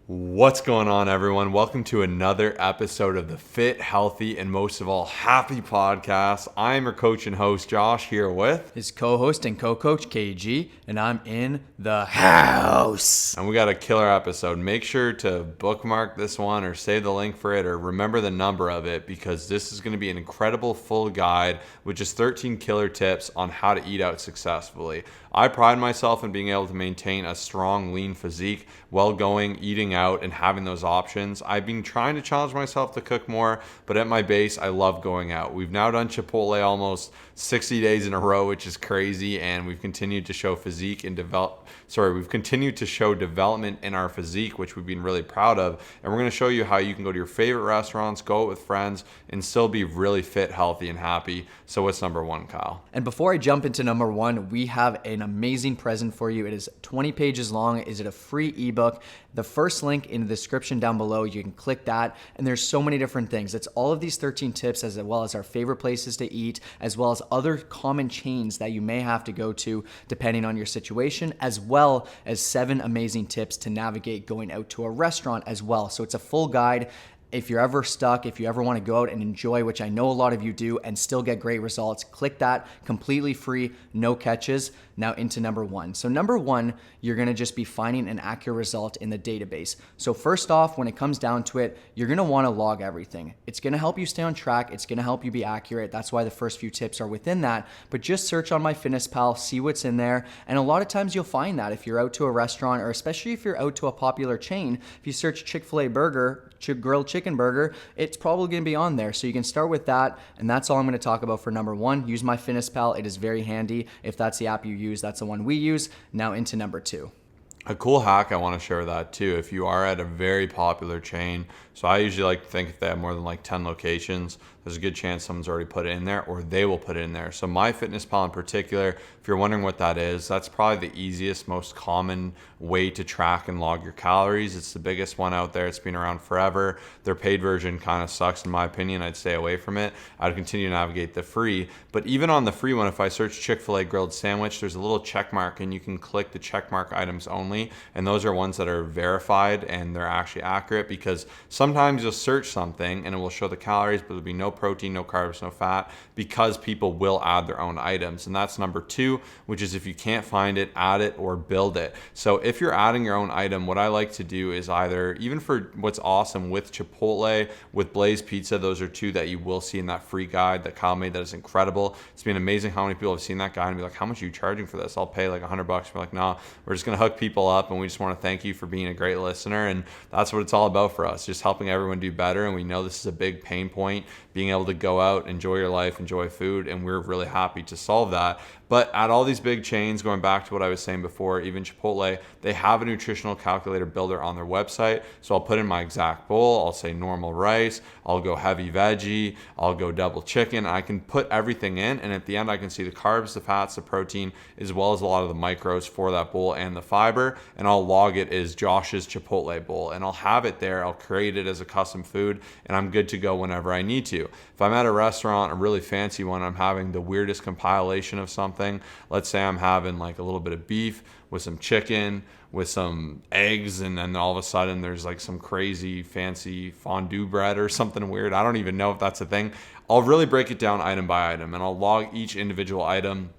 What's going on, everyone? Welcome to another episode of the Fit, Healthy, and most of all, Happy podcast. I'm your coach and host, Josh, here with his co-host and co-coach, KG, and I'm in the house. And we got a killer episode. Make sure to bookmark this one or save the link for it or remember the number of it because this is going to be an incredible full guide with just 13 killer tips on how to eat out successfully. I pride myself in being able to maintain a strong, lean physique while eating out, and having those options. I've been trying to challenge myself to cook more, but at my base, I love going out. We've now done Chipotle almost 60 days in a row, which is crazy, and we've continued to show development in our physique, which we've been really proud of. And we're going to show you how you can go to your favorite restaurants, go out with friends, and still be really fit, healthy, and happy. So what's number one, Kyle? And before I jump into number one, we have an amazing present for you. It is 20 pages long. Is it a free ebook? The first link in the description down below, you can click that, and there's so many different things. It's all of these 13 tips, as well as our favorite places to eat, as well as other common chains that you may have to go to depending on your situation, as well as 7 amazing tips to navigate going out to a restaurant as well. So it's a full guide. If you're ever stuck, if you ever want to go out and enjoy, which I know a lot of you do, and still get great results, click that, completely free, no catches. Now into number one. So number one, you're going to just be finding an accurate result in the database. So first off, when it comes down to it, you're going to want to log everything. It's going to help you stay on track. It's going to help you be accurate. That's why the first few tips are within that. But just search on MyFitnessPal, see what's in there. And a lot of times you'll find that if you're out to a restaurant, or especially if you're out to a popular chain, if you search Chick-fil-A burger, grilled chicken burger, it's probably going to be on there. So you can start with that. And that's all I'm going to talk about for number one. Use MyFitnessPal. It is very handy. If that's the app you use, that's the one we use. Now into number two. A cool hack I want to share that too. If you are at a very popular chain, so I usually like to think if they have more than like 10 locations, there's a good chance someone's already put it in there or they will put it in there. So MyFitnessPal in particular, if you're wondering what that is, that's probably the easiest, most common way to track and log your calories. It's the biggest one out there. It's been around forever. Their paid version kind of sucks in my opinion. I'd stay away from it. I'd continue to navigate the free. But even on the free one, if I search Chick-fil-A grilled sandwich, there's a little check mark and you can click the check mark items only. And those are ones that are verified and they're actually accurate, because sometimes you'll search something and it will show the calories, but there'll be no protein, no carbs, no fat, because people will add their own items. And that's number two, which is if you can't find it, add it or build it. So if you're adding your own item, what I like to do is either, even for what's awesome with Chipotle, with Blaze Pizza, those are two that you will see in that free guide that Kyle made that is incredible. It's been amazing how many people have seen that guide and be like, how much are you charging for this? I'll pay like $100. We're like, nah, we're just going to hook people up, and we just want to thank you for being a great listener. And that's what it's all about for us, just helping everyone do better. And we know this is a big pain point, being able to go out, enjoy your life, enjoy food, and we're really happy to solve that. But at all these big chains, going back to what I was saying before, even Chipotle, they have a nutritional calculator builder on their website. So I'll put in my exact bowl. I'll say normal rice. I'll go heavy veggie. I'll go double chicken. I can put everything in, and at the end I can see the carbs, the fats, the protein, as well as a lot of the micros for that bowl and the fiber. And I'll log it as Josh's Chipotle bowl, and I'll have it there. I'll create it as a custom food, and I'm good to go whenever I need to. If I'm at a restaurant, a really fancy one, I'm having the weirdest compilation of something. Let's say I'm having like a little bit of beef with some chicken, with some eggs, and then all of a sudden there's like some crazy fancy fondue bread or something weird. I don't even know if that's a thing. I'll really break it down item by item, and I'll log each individual item,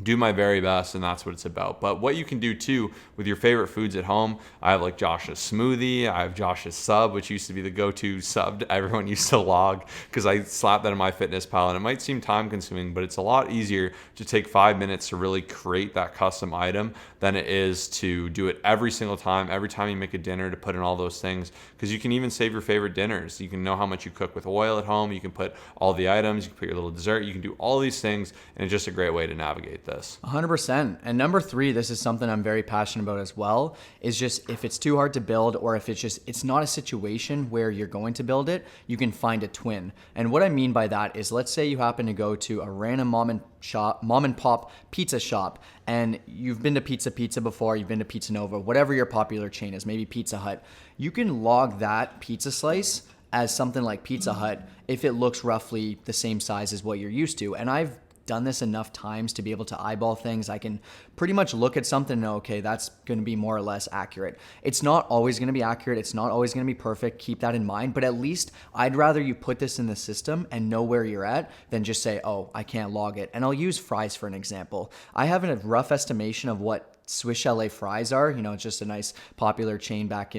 do my very best, and that's what it's about. But what you can do too with your favorite foods at home, I have like Josh's smoothie, I have Josh's sub, which used to be the go-to sub everyone used to log, because I slapped that in MyFitnessPal, and it might seem time consuming, but it's a lot easier to take 5 minutes to really create that custom item than it is to do it every single time, every time you make a dinner, to put in all those things, because you can even save your favorite dinners. You can know how much you cook with oil at home, you can put all the items, you can put your little dessert, you can do all these things, and it's just a great way to navigate this. 100%. And number three, this is something I'm very passionate about as well, is just if it's too hard to build, or if it's not a situation where you're going to build it, you can find a twin. And what I mean by that is, let's say you happen to go to a random mom and pop pizza shop, and you've been to Pizza before, you've been to Pizza Nova, whatever your popular chain is, maybe Pizza Hut. You can log that pizza slice as something like Pizza Hut if it looks roughly the same size as what you're used to. And I've done this enough times to be able to eyeball things. I can pretty much look at something and know, okay, that's going to be more or less accurate. It's not always going to be accurate. It's not always going to be perfect. Keep that in mind. But at least I'd rather you put this in the system and know where you're at than just say, oh, I can't log it. And I'll use fries for an example. I have a rough estimation of what Swiss Chalet fries are. It's just a nice popular chain back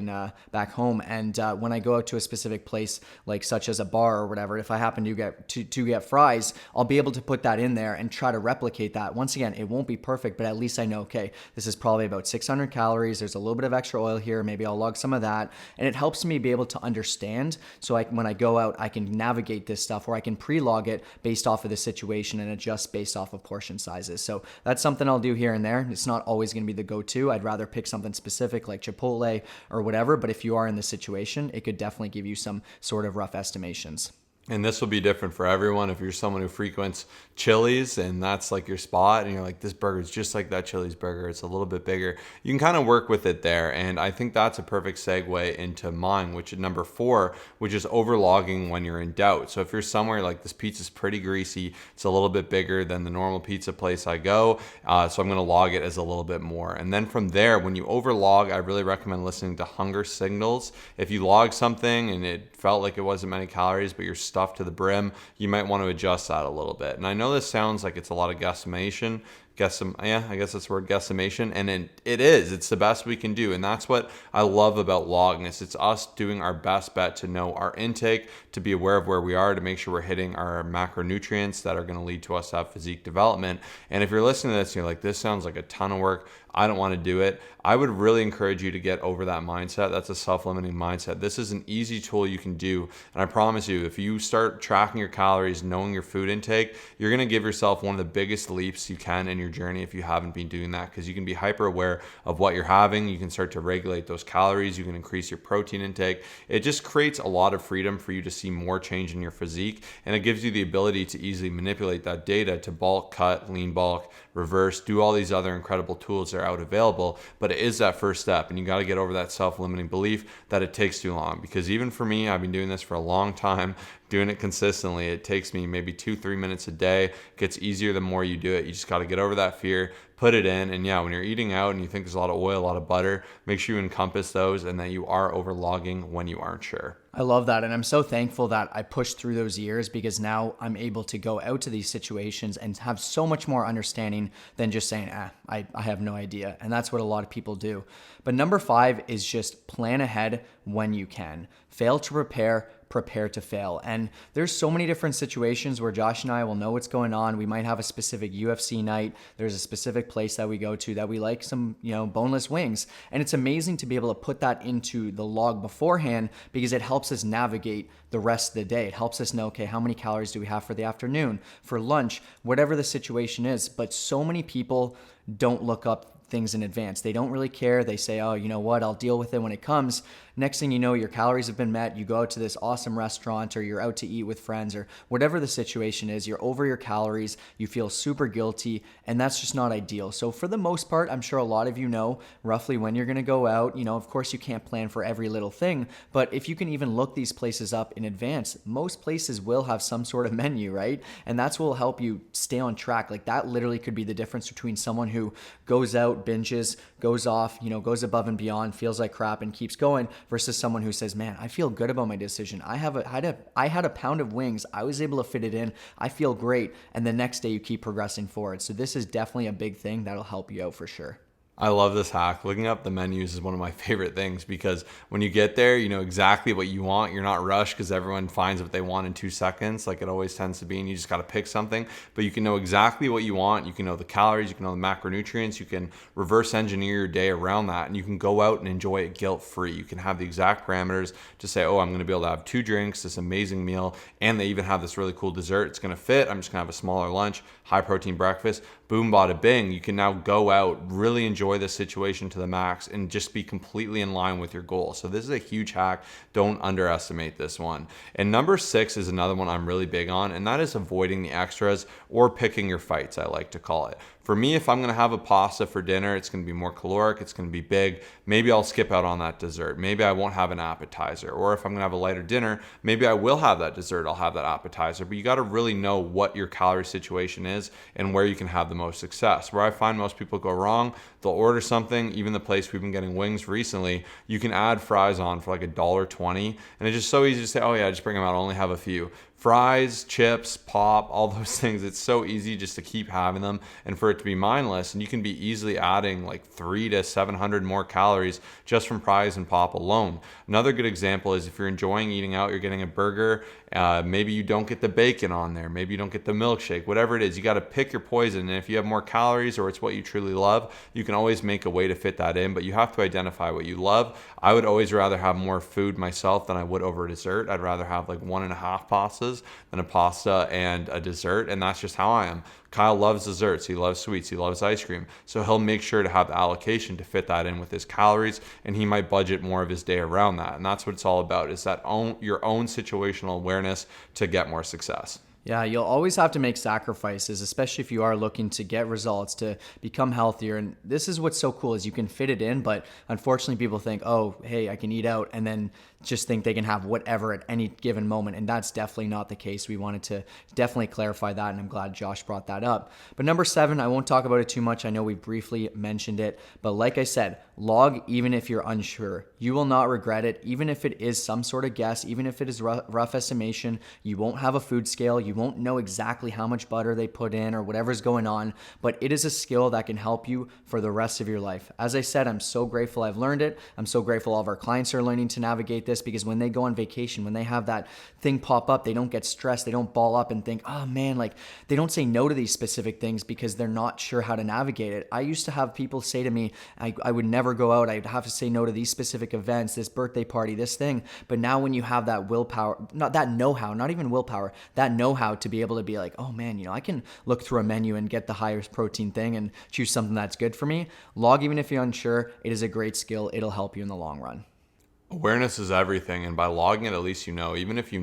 home. And when I go out to a specific place, like such as a bar or whatever, if I happen to get fries, I'll be able to put that in there and try to replicate that. Once again, it won't be perfect, but at least I know, okay, this is probably about 600 calories. There's a little bit of extra oil here. Maybe I'll log some of that. And it helps me be able to understand. So when I go out, I can navigate this stuff, or I can pre-log it based off of the situation and adjust based off of portion sizes. So that's something I'll do here and there. It's not always going to be the go-to. I'd rather pick something specific like Chipotle or whatever, but if you are in the situation, it could definitely give you some sort of rough estimations. And this will be different for everyone. If you're someone who frequents Chili's and that's like your spot and you're like, this burger is just like that Chili's burger, it's a little bit bigger, you can kind of work with it there. And I think that's a perfect segue into mine, which is number 4, which is overlogging when you're in doubt. So if you're somewhere like, this pizza's pretty greasy, it's a little bit bigger than the normal pizza place I go, so I'm going to log it as a little bit more. And then from there, when you overlog, I really recommend listening to hunger signals. If you log something and it felt like it wasn't many calories, but you're stuffed to the brim, you might want to adjust that a little bit. And I know this sounds like it's a lot of guesstimation, I guess that's the word, guesstimation, and it is. It's the best we can do, and that's what I love about logging. It's us doing our best bet to know our intake, to be aware of where we are, to make sure we're hitting our macronutrients that are going to lead to us to have physique development. And if you're listening to this and you're like, this sounds like a ton of work, I don't want to do it, I would really encourage you to get over that mindset. That's a self-limiting mindset. This is an easy tool you can do, and I promise you, if you start tracking your calories, knowing your food intake, you're going to give yourself one of the biggest leaps you can in your journey if you haven't been doing that, because you can be hyper aware of what you're having. You can start to regulate those calories. You can increase your protein intake. It just creates a lot of freedom for you to see more change in your physique, and it gives you the ability to easily manipulate that data to bulk, cut, lean bulk, reverse, do all these other incredible tools that are out available. But it is that first step, and you got to get over that self-limiting belief that it takes too long. Because even for me, I've been doing this for a long time, doing it consistently. It takes me maybe 2-3 minutes a day. It gets easier the more you do it. You just got to get over that fear, put it in. And yeah, when you're eating out and you think there's a lot of oil, a lot of butter, make sure you encompass those and that you are overlogging when you aren't sure. I love that. And I'm so thankful that I pushed through those years, because now I'm able to go out to these situations and have so much more understanding than just saying, I have no idea. And that's what a lot of people do. But number 5 is just plan ahead when you can. Fail to prepare to fail. And there's so many different situations where Josh and I will know what's going on. We might have a specific UFC night. There's a specific place that we go to that we like some, boneless wings. And it's amazing to be able to put that into the log beforehand, because it helps us navigate the rest of the day. It helps us know, okay, how many calories do we have for the afternoon, for lunch, whatever the situation is. But so many people don't look up things in advance. They don't really care. They say, oh, you know what, I'll deal with it when it comes. Next thing you know, your calories have been met. You go out to this awesome restaurant, or you're out to eat with friends, or whatever the situation is, you're over your calories, you feel super guilty, and that's just not ideal. So for the most part, I'm sure a lot of you know roughly when you're going to go out. Of course you can't plan for every little thing, but if you can even look these places up in advance, most places will have some sort of menu, right? And that's what will help you stay on track. Like, that literally could be the difference between someone who goes out, binges, goes off, goes above and beyond, feels like crap and keeps going, versus someone who says, man, I feel good about my decision. I had a pound of wings. I was able to fit it in. I feel great. And the next day you keep progressing forward. So this is definitely a big thing that'll help you out for sure. I love this hack. Looking up the menus is one of my favorite things, because when you get there, you know exactly what you want. You're not rushed because everyone finds what they want in 2 seconds, like it always tends to be, and you just got to pick something. But you can know exactly what you want. You can know the calories, you can know the macronutrients, you can reverse engineer your day around that, and you can go out and enjoy it guilt-free. You can have the exact parameters to say, oh, I'm going to be able to have 2 drinks, this amazing meal, and they even have this really cool dessert. It's going to fit. I'm just going to have a smaller lunch, high protein breakfast. Boom, bada bing. You can now go out, really enjoy this situation to the max, and just be completely in line with your goal. So this is a huge hack. Don't underestimate this one. And number 6 is another one I'm really big on, and that is avoiding the extras or picking your fights, I like to call it. For me, if I'm going to have a pasta for dinner, it's going to be more caloric, it's going to be big. Maybe I'll skip out on that dessert. Maybe I won't have an appetizer. Or if I'm going to have a lighter dinner, maybe I will have that dessert, I'll have that appetizer. But you got to really know what your calorie situation is and where you can have the most success. Where I find most people go wrong, they'll order something, even the place we've been getting wings recently, you can add fries on for like $1.20, and it's just so easy to say, oh yeah, just bring them out, I'll only have a few. Fries, chips, pop, all those things, it's so easy just to keep having them and for it to be mindless, and you can be easily adding like 300 to 700 more calories just from fries and pop alone. Another good example is if you're enjoying eating out, you're getting a burger, maybe you don't get the bacon on there, maybe you don't get the milkshake, whatever it is, you got to pick your poison. And if you have more calories or it's what you truly love, you can always make a way to fit that in, but you have to identify what you love. I would always rather have more food myself than I would over dessert. I'd rather have like 1.5 pastas than a pasta and a dessert, and that's just how I am. Kyle loves desserts, he loves sweets, he loves ice cream, so he'll make sure to have the allocation to fit that in with his calories, and he might budget more of his day around that. And that's what it's all about, is that your own situational awareness to get more success. Yeah, you'll always have to make sacrifices, especially if you are looking to get results, to become healthier. And this is what's so cool, is you can fit it in, but unfortunately people think, oh, hey, I can eat out, and then just think they can have whatever at any given moment. And that's definitely not the case. We wanted to definitely clarify that, and I'm glad Josh brought that up. But number 7, I won't talk about it too much. I know we briefly mentioned it, but like I said, log even if you're unsure. You will not regret it, even if it is some sort of guess, even if it is rough estimation. You won't have a food scale. You won't know exactly how much butter they put in or whatever's going on, but it is a skill that can help you for the rest of your life. As I said, I'm so grateful I've learned it. I'm so grateful all of our clients are learning to navigate this, because when they go on vacation, when they have that thing pop up, they don't get stressed. They don't ball up and think, oh man, like they don't say no to these specific things because they're not sure how to navigate it. I used to have people say to me, I would never go out. I'd have to say no to these specific events, this birthday party, this thing. But now when you have that willpower, not that know-how, not even willpower, that know-how to be able to be like, oh man, I can look through a menu and get the highest protein thing and choose something that's good for me. Log even if you're unsure. It is a great skill. It'll help you in the long run. Awareness is everything, and by logging it, at least even if you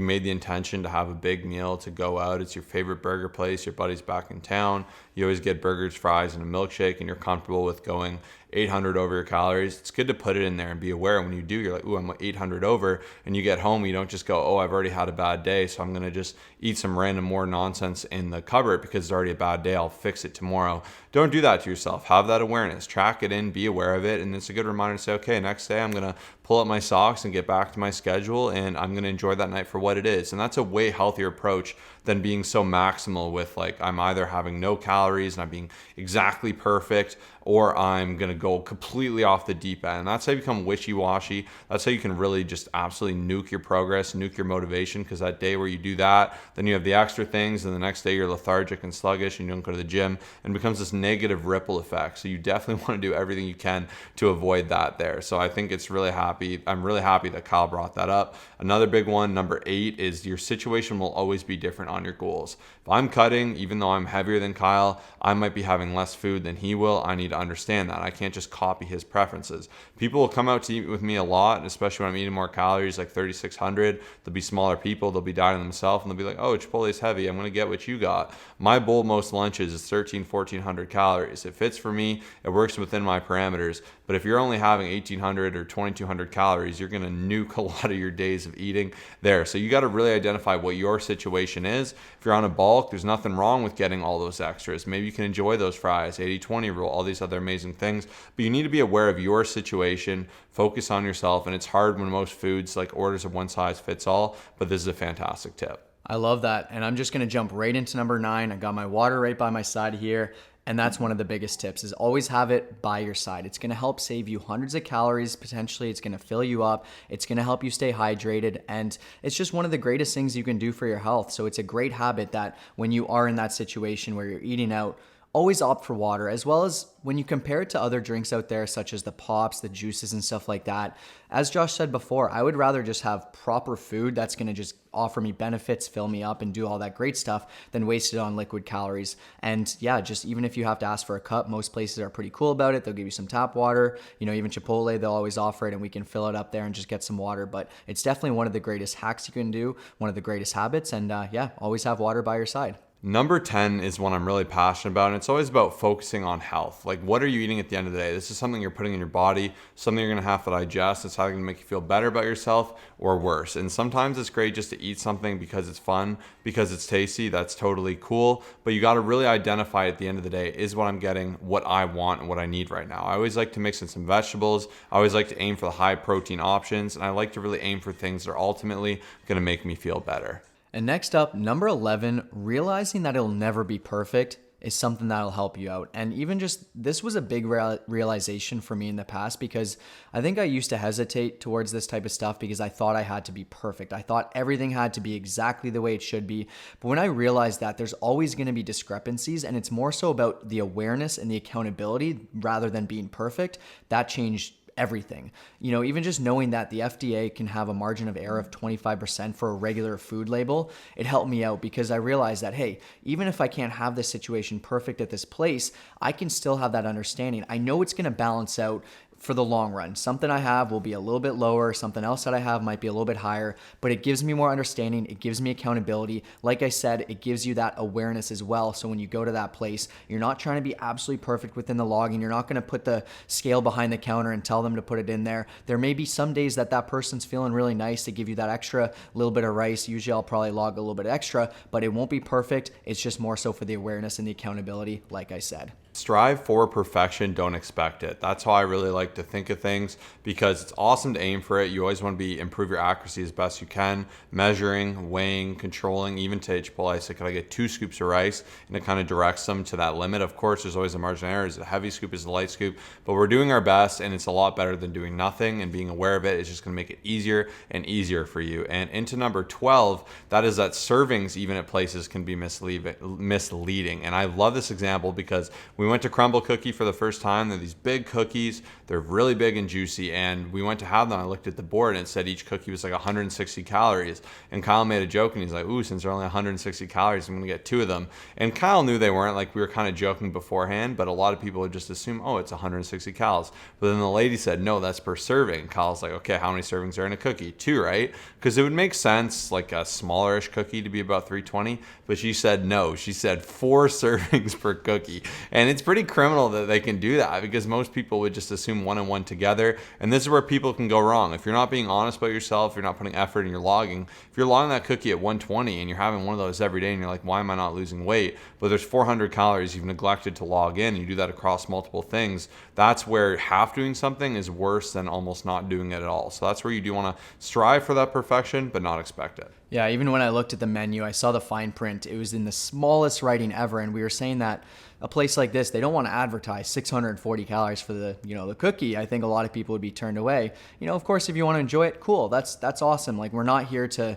made the intention to have a big meal, to go out, it's your favorite burger place, your buddy's back in town, you always get burgers, fries, and a milkshake, and you're comfortable with going 800 over your calories, it's good to put it in there and be aware. When you do, you're like, ooh, I'm 800 over, and you get home, you don't just go, oh, I've already had a bad day, so I'm going to just eat some random more nonsense in the cupboard because it's already a bad day, I'll fix it tomorrow. Don't do that to yourself. Have that awareness, track it in, be aware of it, and it's a good reminder to say, okay, next day I'm going to pull up my socks and get back to my schedule, and I'm going to enjoy that night for what it is. And that's a way healthier approach than being so maximal with like, I'm either having no calories and I'm being exactly perfect, or I'm going to go completely off the deep end. And that's how you become wishy-washy. That's how you can really just absolutely nuke your progress, nuke your motivation, because that day where you do that, then you have the extra things, and the next day you're lethargic and sluggish and you don't go to the gym, and it becomes this negative ripple effect. So you definitely want to do everything you can to avoid that there. So I think I'm really happy that Kyle brought that up. Another big one, number 8, is your situation will always be different on your goals. If I'm cutting, even though I'm heavier than Kyle, I might be having less food than he will. I need to understand that. I can't just copy his preferences. People will come out to eat with me a lot, especially when I'm eating more calories, like 3,600. They'll be smaller people. They'll be dieting themselves, and they'll be like, oh, Chipotle's heavy. I'm going to get what you got. My bowl most lunches is 1,400 calories. It fits for me. It works within my parameters. But if you're only having 1,800 or 2,200 calories, you're going to nuke a lot of your days of eating there. So you got to really identify what your situation is. If you're on a bulk, there's nothing wrong with getting all those extras. Maybe you can enjoy those fries, 80-20 rule, all these other amazing things. But you need to be aware of your situation, focus on yourself. And it's hard when most foods, like orders of one size fits all, but this is a fantastic tip. I love that. And I'm just going to jump right into number 9. I got my water right by my side here. And that's one of the biggest tips, is always have it by your side. It's going to help save you hundreds of calories. Potentially, it's going to fill you up. It's going to help you stay hydrated. And it's just one of the greatest things you can do for your health. So it's a great habit that when you are in that situation where you're eating out, always opt for water, as well as when you compare it to other drinks out there, such as the pops, the juices, and stuff like that. As Josh said before, I would rather just have proper food that's going to just offer me benefits, fill me up, and do all that great stuff than waste it on liquid calories. And yeah, just even if you have to ask for a cup, most places are pretty cool about it. They'll give you some tap water. Even Chipotle, they'll always offer it, and we can fill it up there and just get some water. But it's definitely one of the greatest hacks you can do, one of the greatest habits. And yeah, always have water by your side. Number 10 is one I'm really passionate about, and it's always about focusing on health. Like, what are you eating at the end of the day? This is something you're putting in your body, something you're gonna have to digest. It's either gonna make you feel better about yourself or worse. And sometimes it's great just to eat something because it's fun, because it's tasty. That's totally cool. But you gotta really identify at the end of the day, is what I'm getting what I want and what I need right now? I always like to mix in some vegetables. I always like to aim for the high protein options, and I like to really aim for things that are ultimately gonna make me feel better. And next up, number 11, realizing that it'll never be perfect is something that'll help you out. And even just this was a big realization for me in the past, because I think I used to hesitate towards this type of stuff because I thought I had to be perfect. I thought everything had to be exactly the way it should be. But when I realized that there's always going to be discrepancies, and it's more so about the awareness and the accountability rather than being perfect, that changed everything. Even just knowing that the FDA can have a margin of error of 25% for a regular food label, it helped me out because I realized that, hey, even if I can't have this situation perfect at this place, I can still have that understanding. I know it's going to balance out for the long run. Something I have will be a little bit lower, something else that I have might be a little bit higher, but it gives me more understanding, it gives me accountability. Like I said, it gives you that awareness as well. So when you go to that place, you're not trying to be absolutely perfect within the logging. You're not going to put the scale behind the counter and tell them to put it in there. There may be some days that person's feeling really nice to give you that extra little bit of rice. Usually I'll probably log a little bit extra, but it won't be perfect. It's just more so for the awareness and the accountability, like I said. Strive for perfection, don't expect it. That's how I really like to think of things, because it's awesome to aim for it. You always want to improve your accuracy as best you can, measuring, weighing, controlling. Even today at Chipotle, I said, could I get 2 scoops of rice? And it kind of directs them to that limit. Of course, there's always a margin of error. Is it a heavy scoop? Is it a light scoop? But we're doing our best, and it's a lot better than doing nothing, and being aware of it is just going to make it easier and easier for you. And into number 12, that is that servings, even at places, can be misleading. And I love this example because we went to Crumble Cookie for the first time. They're these big cookies. They're really big and juicy. And we went to have them. I looked at the board and it said each cookie was like 160 calories. And Kyle made a joke and he's like, ooh, since they're only 160 calories, I'm going to get 2 of them. And Kyle knew they weren't. Like, we were kind of joking beforehand, but a lot of people would just assume, oh, it's 160 calories. But then the lady said, no, that's per serving. Kyle's like, okay, how many servings are in a cookie? 2, right? Because it would make sense, like a smallerish cookie to be about 320. But she said no. She said 4 servings per cookie. And it's pretty criminal that they can do that, because most people would just assume 1 and 1 together. And this is where people can go wrong. If you're not being honest about yourself, you're not putting effort in your logging. If you're logging that cookie at 120 and you're having one of those every day and you're like, why am I not losing weight? But there's 400 calories you've neglected to log in. You do that across multiple things. That's where half doing something is worse than almost not doing it at all. So that's where you do want to strive for that perfection, but not expect it. Yeah, even when I looked at the menu, I saw the fine print. It was in the smallest writing ever, and we were saying that a place like this, they don't want to advertise 640 calories for the cookie. I think a lot of people would be turned away. Of course, if you want to enjoy it, cool. That's awesome. Like, we're not here to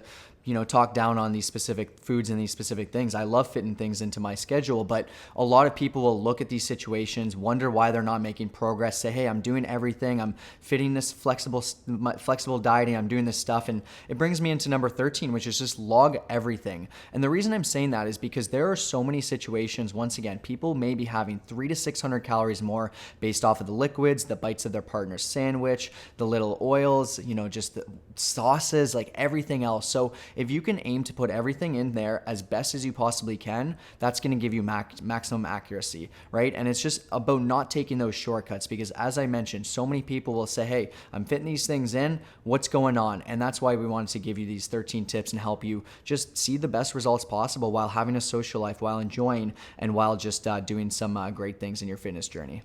talk down on these specific foods and these specific things. I love fitting things into my schedule, but a lot of people will look at these situations, wonder why they're not making progress, say, hey, I'm doing everything, I'm fitting this flexible dieting, I'm doing this stuff. And it brings me into number 13, which is just log everything. And the reason I'm saying that is because there are so many situations, once again, people may be having 300 to 600 calories more based off of the liquids, the bites of their partner's sandwich, the little oils, just the sauces, like everything else. So if you can aim to put everything in there as best as you possibly can, that's going to give you maximum accuracy, right? And it's just about not taking those shortcuts, because as I mentioned, so many people will say, hey, I'm fitting these things in, what's going on? And that's why we wanted to give you these 13 tips and help you just see the best results possible while having a social life, while enjoying, and while just doing some great things in your fitness journey.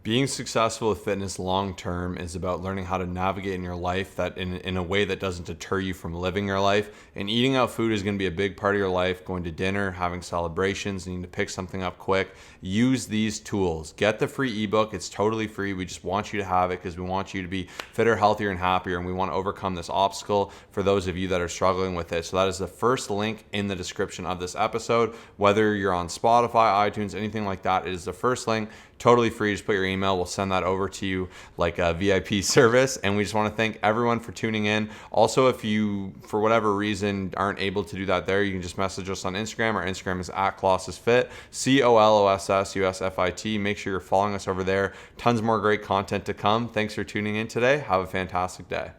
Being successful with fitness long term is about learning how to navigate in your life that in a way that doesn't deter you from living your life. And eating out food is going to be a big part of your life. Going to dinner, having celebrations, needing to pick something up quick. Use these tools. Get the free ebook. It's totally free. We just want you to have it because we want you to be fitter, healthier, and happier. And we want to overcome this obstacle for those of you that are struggling with it. So that is the first link in the description of this episode. Whether you're on Spotify, iTunes, anything like that, it is the first link. Totally free. Just put your email. We'll send that over to you like a VIP service. And we just want to thank everyone for tuning in. Also, if you, for whatever reason, aren't able to do that there, you can just message us on Instagram. Our Instagram is @ColossusFit, COLOSSUSFIT. Make sure you're following us over there. Tons more great content to come. Thanks for tuning in today. Have a fantastic day.